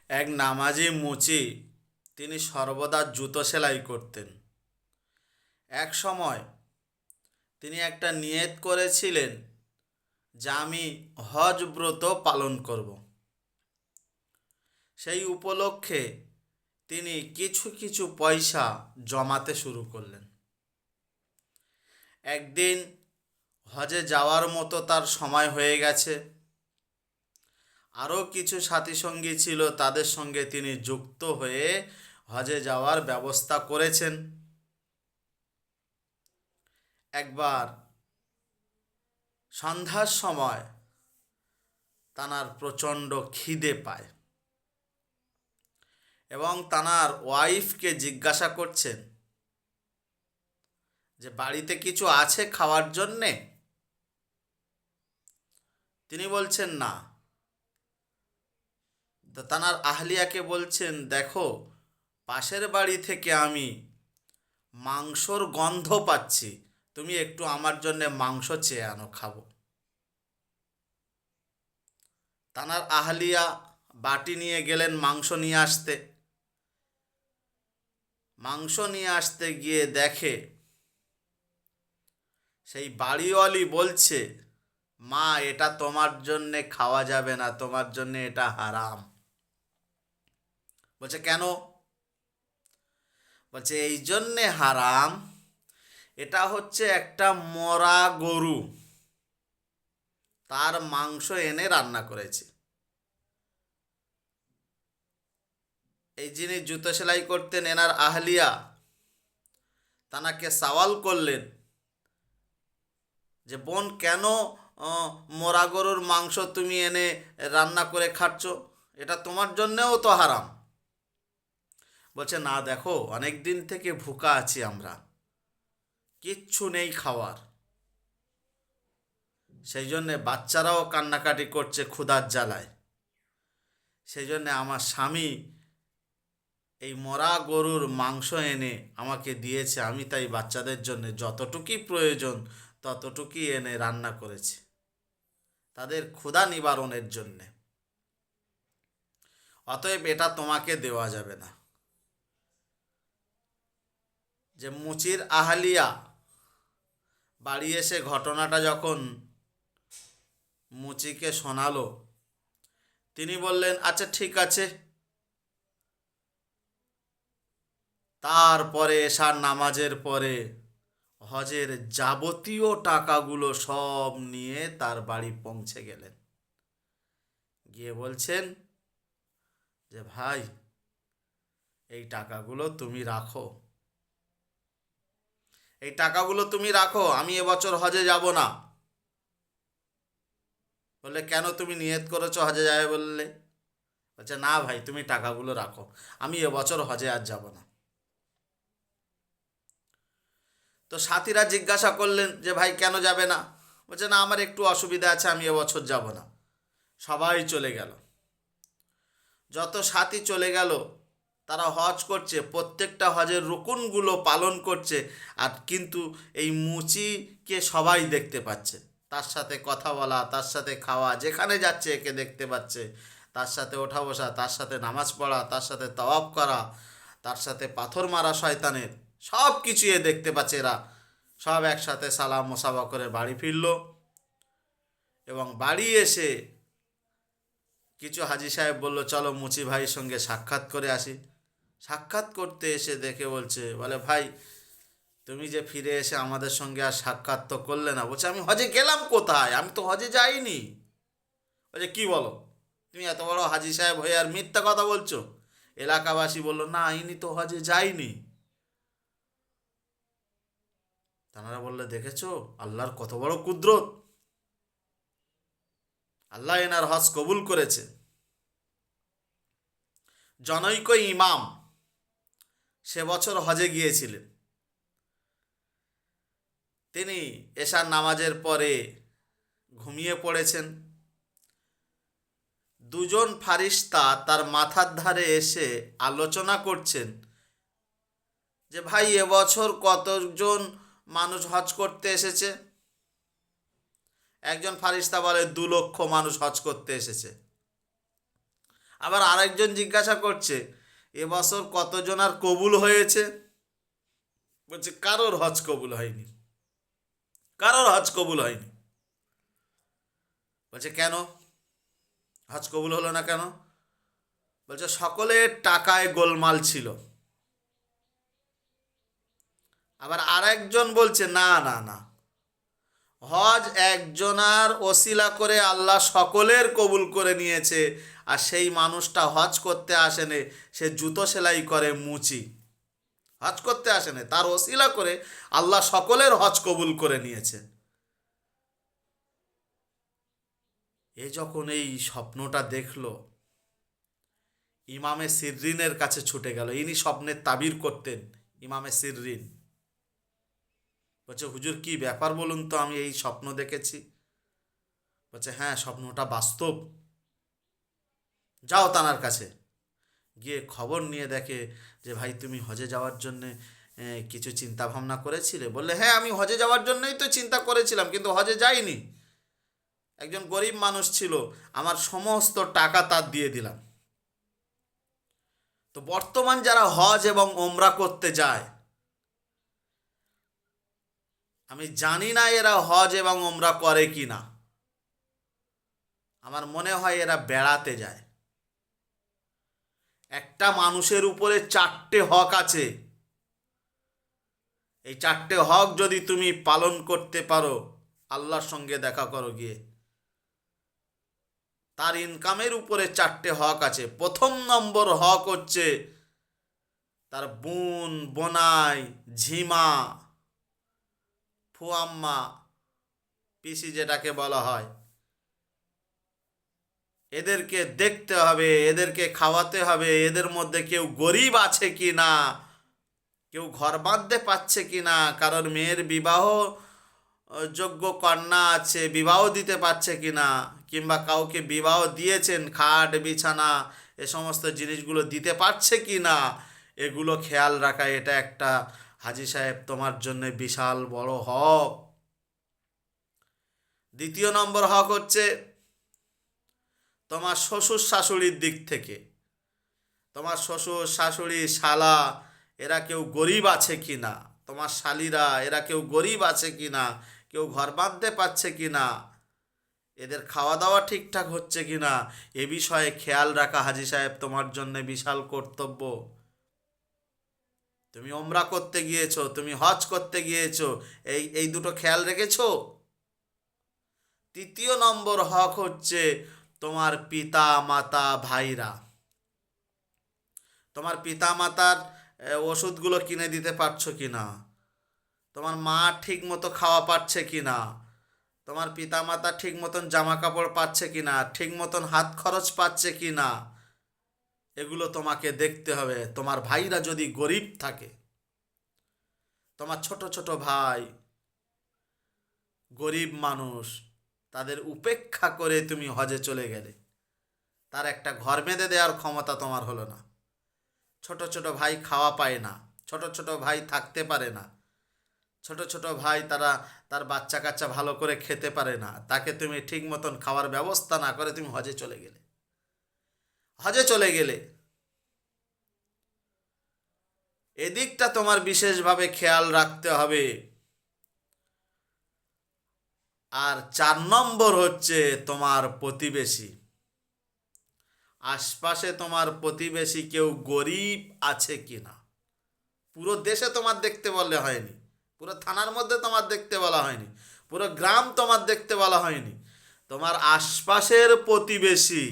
এক নামাজি মুচি তিনি সর্বদা জুতো সেলাই করতেন। এক সময় তিনি একটা নিয়ত করেছিলেন যে আমি হজ ব্রত পালন করব। সেই উপলক্ষে তিনি কিছু কিছু পয়সা জমাতে শুরু করলেন। একদিন হজে যাওয়ার মতো তার সময় হয়ে গেছে। আরও কিছু সাথী সঙ্গী ছিল, তাদের সঙ্গে তিনি যুক্ত হয়ে হজে যাওয়ার ব্যবস্থা করেছেন। একবার সন্ধ্যার সময় তানার প্রচণ্ড খিদে পায় এবং তানার ওয়াইফকে জিজ্ঞাসা করছেন যে বাড়িতে কিছু আছে খাওয়ার জন্যে। তিনি বলছেন না। তো তানার আহলিয়াকে বলছেন, দেখো পাশের বাড়ি থেকে আমি মাংসর গন্ধ পাচ্ছি, তুমি একটু আমার জন্যে মাংস চেয়ে আনো, খাবো। তানার আহলিয়া বাটি নিয়ে গেলেন মাংস নিয়ে আসতে। মাংস নিয়ে আসতে গিয়ে দেখে সেই বাড়িওয়ালি বলছে, মা এটা তোমার জন্যে খাওয়া যাবে না, তোমার জন্যে এটা হারাম। বলছে কেন? বলছে এই জন্যে হারাম, এটা হচ্ছে একটা মরা গরু, তার মাংস এনে রান্না করেছে। এই যিনি জুতো সেলাই করতেন এনার আহলিয়া তানাকে সওয়াল করলেন যে বোন, কেন মরা গরুর মাংস তুমি এনে রান্না করে খাচ্ছ? এটা তোমার জন্যেও তো হারাম। বলছে না, দেখো অনেক দিন থেকে ভুকা আছি আমরা, কিচ্ছু নেই খাওয়ার, সেই জন্যে বাচ্চারাও কান্নাকাটি করছে ক্ষুধার জ্বালায়। সেই জন্যে আমার স্বামী এই মরা গরুর মাংস এনে আমাকে দিয়েছে, আমি তাই বাচ্চাদের জন্য যতটুকুই প্রয়োজন ততটুকুই এনে রান্না করেছি, তাদের ক্ষুধা নিবারণের জন্যে। অতএব এটা তোমাকে দেওয়া যাবে না। যে মুচির আহলিয়া বাড়ি এসে ঘটনাটা যখন মুচিকে শোনালো, তিনি বললেন আচ্ছা ঠিক আছে। তারপরে এশার নামাজের পরে হজের যাবতীয় টাকাগুলো সব নিয়ে তার বাড়ি পৌঁছে গেলেন। গিয়ে বলছেন যে ভাই, এই টাকাগুলো তুমি রাখো, এই টাকাগুলো তুমি রাখো, আমি এবছর হজে যাব না। বললে কেন, তুমি নিয়ত করেছো হজে যাবে বললে? বলছে না ভাই, তুমি টাকাগুলো রাখো, আমি এবছর হজে আর যাব না। তো সাথীরা জিজ্ঞাসা করলেন যে ভাই কেন যাবে না? বলছে না, আমার একটু অসুবিধা আছে, আমি এবছর যাব না। সবাই চলে গেল। যত সাথী চলে গেল, তারা হজ করছে, প্রত্যেকটা হজের রুকুনগুলো পালন করছে, আর কিন্তু এই মুচিকে সবাই দেখতে পাচ্ছে, তার সাথে কথা বলা, তার সাথে খাওয়া, যেখানে যাচ্ছে একে দেখতে পাচ্ছে, তার সাথে ওঠা বসা, তার সাথে নামাজ পড়া, তার সাথে তওয়াব করা, তার সাথে পাথর মারা শয়তানের, সব কিছু এ দেখতে পাচ্ছে। এরা সব একসাথে সালাম মোসাফা করে বাড়ি ফিরল। এবং বাড়ি এসে কিছু হাজি সাহেব বলল, চলো মুচি ভাইয়ের সঙ্গে সাক্ষাৎ করে আসি। সাক্ষাৎ করতে এসে দেখে বলে ভাই, তুমি যে ফিরে এসে আমাদের সঙ্গে আর সাক্ষাৎ তো করলে না। বলছে আমি হজে গেলাম কোথায়, আমি তো হজে যাইনি। বলছে কি বলো, তুমি এত বড় হাজি সাহেব হয়ে আর মিথ্যা কথা বলছো? এলাকাবাসী বলল না, ইনি তো হজে যায়নি। তারা বললে দেখেছো আল্লাহর কত বড় কুদরত, আল্লাহ এনার হজ কবুল করেছে। জনৈক ইমাম সে বছর হজে গিয়েছিলেন। তিনি এশার নামাজের পরে ঘুমিয়ে পড়েছেন। দুজন ফারিস্তা তার মাথার ধারে এসে আলোচনা করছেন যে ভাই, এবছর কতজন মানুষ হজ করতে এসেছে? একজন ফারিস্তা বলে 2 লক্ষ মানুষ হজ করতে এসেছে। আবার আরেকজন জিজ্ঞাসা করছে এবছর কতজন আর কবুল হয়েছে? বলছে কারোর হজ কবুল হয়নি, কারোর হজ কবুল হয়নি। বলছে কেন হজ কবুল হলো না কেন? বলছে সকলের টাকায় গোলমাল ছিল। আবার আরেকজন বলছে না না না, হজ একজনার ওসিলা করে আল্লাহ সকলের কবুল করে নিয়েছে, আর সেই মানুষটা হজ করতে আসেনি, সে জুতো সেলাই করে মুচি, হজ করতে আসেনি, তার ওসিলা করে আল্লাহ সকলের হজ কবুল করে নিয়েছে। এ যখন এই স্বপ্নটা দেখলো, ইমামে সিররিনের কাছে ছুটে গেল। ইনি স্বপ্নের তাবির করতেন, ইমামে সিররিন। বলছে হুজুর কি ব্যাপার বলুন তো, আমি এই স্বপ্ন দেখেছি। বলছে হ্যাঁ স্বপ্নটা বাস্তব। যাও তানার কাছে, গিয়ে খবর নিয়ে দেখে যে ভাই তুমি হজে যাওয়ার জন্যে কিছু চিন্তা ভাবনা করেছিলে? বললে হ্যাঁ আমি হজে যাওয়ার জন্যই তো চিন্তা করেছিলাম, কিন্তু হজে যাইনি। একজন গরিব মানুষ ছিল, আমার সমস্ত টাকা তার দিয়ে দিলাম। তো বর্তমান যারা হজ এবং ওমরা করতে যায়, আমি জানি না এরা হজ এবং ওমরা করে কি না, আমার মনে হয় এরা বেড়াতে যায়। একটা মানুষের উপরে 4টে হক আছে, এই 4টে হক যদি তুমি পালন করতে পারো, আল্লাহর সঙ্গে দেখা করো গিয়ে। তার ইনকামের উপরে 4টে হক আছে। প্রথম নম্বর হক হচ্ছে তার বোন, বোনাই, ঝিমা, ফুয়াম্মা, পিসি যেটাকে বলা হয়, এদেরকে দেখতে হবে, এদেরকে খাওয়াতে হবে। এদের মধ্যে কেউ গরিব আছে কি না, কেউ ঘর বাঁধতে পারছে কি না, কারোর মেয়ের বিবাহ যোগ্য কন্যা আছে, বিবাহ দিতে পারছে কি না, কিংবা কাউকে বিবাহ দিয়েছেন, খাট বিছানা এ সমস্ত জিনিসগুলো দিতে পারছে কি না, এগুলো খেয়াল রাখা। এটা একটা হাজি সাহেব তোমার জন্য বিশাল বড় হক। দ্বিতীয় নম্বর হক হচ্ছে তোমার শ্বশুর শাশুড়ির দিক থেকে, তোমার শ্বশুর শাশুড়ি শালা এরা কেউ গরিব আছে কি না, তোমার শালিরা এরা কেউ গরিব আছে কি না, কেউ ঘর বাঁধতে পারছে কি না, এদের খাওয়া দাওয়া ঠিকঠাক হচ্ছে কি না, এ বিষয়ে খেয়াল রাখা হাজি সাহেব তোমার জন্য বিশাল কর্তব্য। তুমি ওমরা করতে গিয়েছো, তুমি হজ করতে গিয়েছো, এই এই দুটো খেয়াল রেখেছো। তৃতীয় নম্বর হক হচ্ছে তোমার পিতা মাতা ভাইরা। তোমার পিতা মাতার ওষুধগুলো কিনে দিতে পারছো কি না, তোমার মা ঠিক মতো খাওয়া পাচ্ছে কি না, তোমার পিতা মাতা ঠিক মতন জামা কাপড় পাচ্ছে কি না, ঠিক মতন হাত খরচ পাচ্ছে কি না, এগুলো তোমাকে দেখতে হবে। তোমার ভাইরা যদি গরিব থাকে, তোমার ছোট ছোট ভাই গরিব মানুষ, তাদের উপেক্ষা করে তুমি হজে চলে গেলে, তার একটা ঘর বেঁধে দেওয়ার ক্ষমতা তোমার হলো না। ছোট ছোট ভাই খাওয়া পায় না, ছোট ছোট ভাই থাকতে পারে না, ছোট ছোট ভাই তারা তার বাচ্চা কাচ্চা ভালো করে খেতে পারে না, তাকে তুমি ঠিক মতন খাওয়ার ব্যবস্থা না করে তুমি হজে চলে গেলে, হজে চলে গেলে এদিকটা তোমার বিশেষভাবে খেয়াল রাখতে হবে। আর 4 নম্বর হচ্ছে তোমার প্রতিবেশী। আশপাশে তোমার প্রতিবেশী কেউ গরিব আছে কি না। পুরো দেশে তোমার দেখতে বললে হয়নি, পুরো থানার মধ্যে তোমার দেখতে বলা হয়নি, পুরো গ্রাম তোমার দেখতে বলা হয়নি, তোমার আশপাশের প্রতিবেশী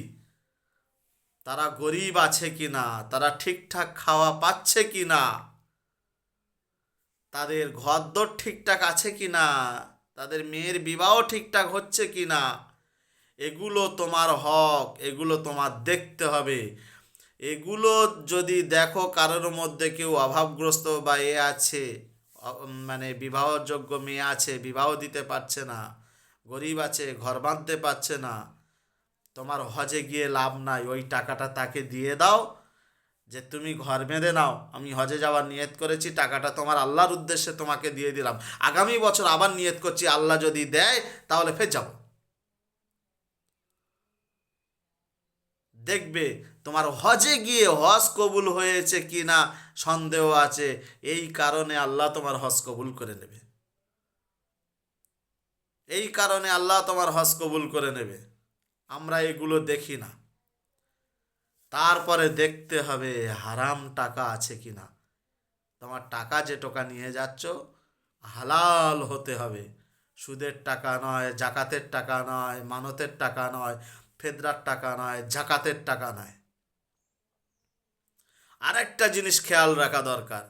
তারা গরিব আছে কি না, তারা ঠিকঠাক খাওয়া পাচ্ছে কি না, তাদের ঘরদোর ঠিকঠাক আছে কি না, তাদের মেয়ের বিবাহ ঠিকঠাক হচ্ছে কি না, এগুলো তোমার হক, এগুলো তোমার দেখতে হবে। এগুলো যদি দেখো কারোর মধ্যে কেউ অভাবগ্রস্ত বা এ আছে, মানে বিবাহযোগ্য মেয়ে আছে বিবাহ দিতে পারছে না, গরিব আছে ঘর বাঁধতে পারছে না, তোমার হজে গিয়ে লাভ নাই। ওই টাকাটা তাকে দিয়ে দাও, যে তুমি ঘর বেঁধে নাও, আমি হজে যাওয়ার নিয়ত করেছি, টাকাটা তোমার আল্লাহর উদ্দেশ্যে তোমাকে দিয়ে দিলাম, আগামী বছর আবার নিয়ত করছি, আল্লাহ যদি দেয় তাহলে ফের যাব। দেখবে তোমার হজে গিয়ে হজ কবুল হয়েছে কি না সন্দেহ আছে, এই কারণে আল্লাহ তোমার হজ কবুল করে নেবে। এই কারণে আল্লাহ তোমার হজ কবুল করে নেবে। আমরা এগুলো দেখি না। তারপরে দেখতে হবে হারাম টাকা আছে কি না। তোমার টাকা যে টাকা নিয়ে যাচ্ছ হালাল হতে হবে। সুদের টাকা নয়, জাকাতের টাকা নয়, মানতের টাকা নয়, ফেদরার টাকা নয়, জাকাতের টাকা নয়। আরেকটা জিনিস খেয়াল রাখা দরকার,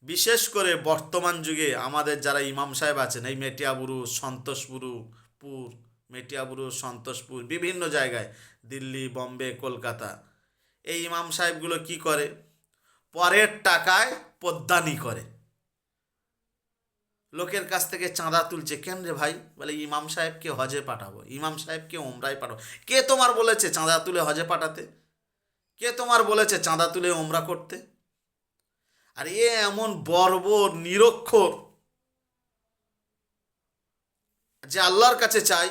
বিশেষ করে বর্তমান যুগে আমাদের যারা ইমাম সাহেব আছেন, এই মেটিয়াবুরু, সন্তোষপুর, মেটিয়াবুরু, সন্তোষপুর, বিভিন্ন জায়গায়, দিল্লি, বম্বে, কলকাতা, এই ইমাম সাহেবগুলো কি করে, পরের টাকায় পদ্মানি করে। লোকের কাছ থেকে চাঁদা তুলছে। কেন রে ভাই? বলে ইমাম সাহেবকে হজে পাঠাবো, ইমাম সাহেবকে ওমরায় পাঠাবো। কে তোমার বলেছে চাঁদা তুলে হজে পাঠাতে? কে তোমার বলেছে চাঁদা তুলে ওমরা করতে? আর এমন বর্বর নিরক্ষর যে আল্লাহর কাছে চাই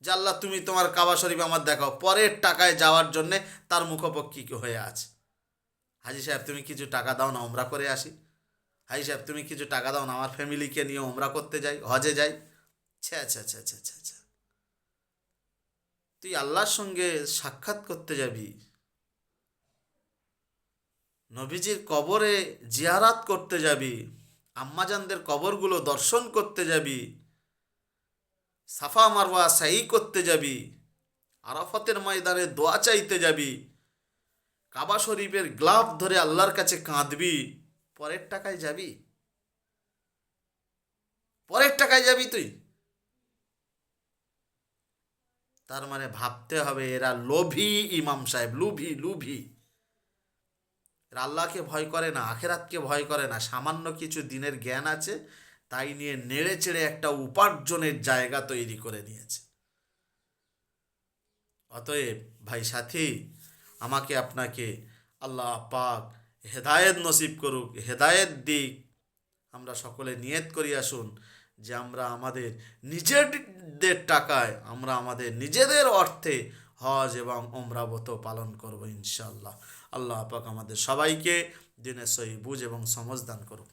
যে আল্লাহ তুমি তোমার কাবা শরীফ আমার দেখাও, পরের টাকায় যাওয়ার জন্যে তার মুখপক্ষী হয়ে আছে। হাজি সাহেব তুমি কিছু টাকা দাও না, ওমরা করে আসি। হাজি সাহেব তুমি কিছু টাকা দাও না, আমার ফ্যামিলিকে নিয়ে ওমরা করতে যাই, হজে যাই। আচ্ছা আচ্ছা আচ্ছা আচ্ছা আচ্ছা আচ্ছা, তুই আল্লাহর সঙ্গে সাক্ষাৎ করতে যাবি, নবীজির কবরে জিয়ারাত করতে যাবি, আম্মাজানদের কবরগুলো দর্শন করতে যাবি, সাফা মারওয়া সাই করতে যাবি, আরাফাতের ময়দানে দোয়া চাইতে যাবি, কাবা শরীফের গ্লাভ ধরে আল্লাহর কাছে কাঁদবি, পরের টাকায় যাবি? পরের টাকায় যাবি তুই? তার মানে ভাবতে হবে এরা লোভী ইমাম সাহেব, লুভি লুভি। এরা আল্লাহকে ভয় করে না, আখেরাতকে ভয় করে না। সামান্য কিছু দিনের জ্ঞান আছে, তাই নিয়ে নেড়ে চেড়ে একটা উপার্জনের জায়গা তৈরি করে নিয়েছে। অতএব ভাই সাথী, আমাকে আপনাকে আল্লাহ পাক হেদায়েত নসিব করুক, হেদায়েত দিক। আমরা সকলে নিয়ত করি আসুন যে আমরা আমাদের নিজেদের টাকায়, আমরা আমাদের নিজেদের অর্থে হজ এবং ওমরা ব্রত পালন করব ইনশাআল্লাহ। আল্লাহ পাক আমাদের সবাইকে দিনের সহি বুঝ এবং সমঝ দান করুক।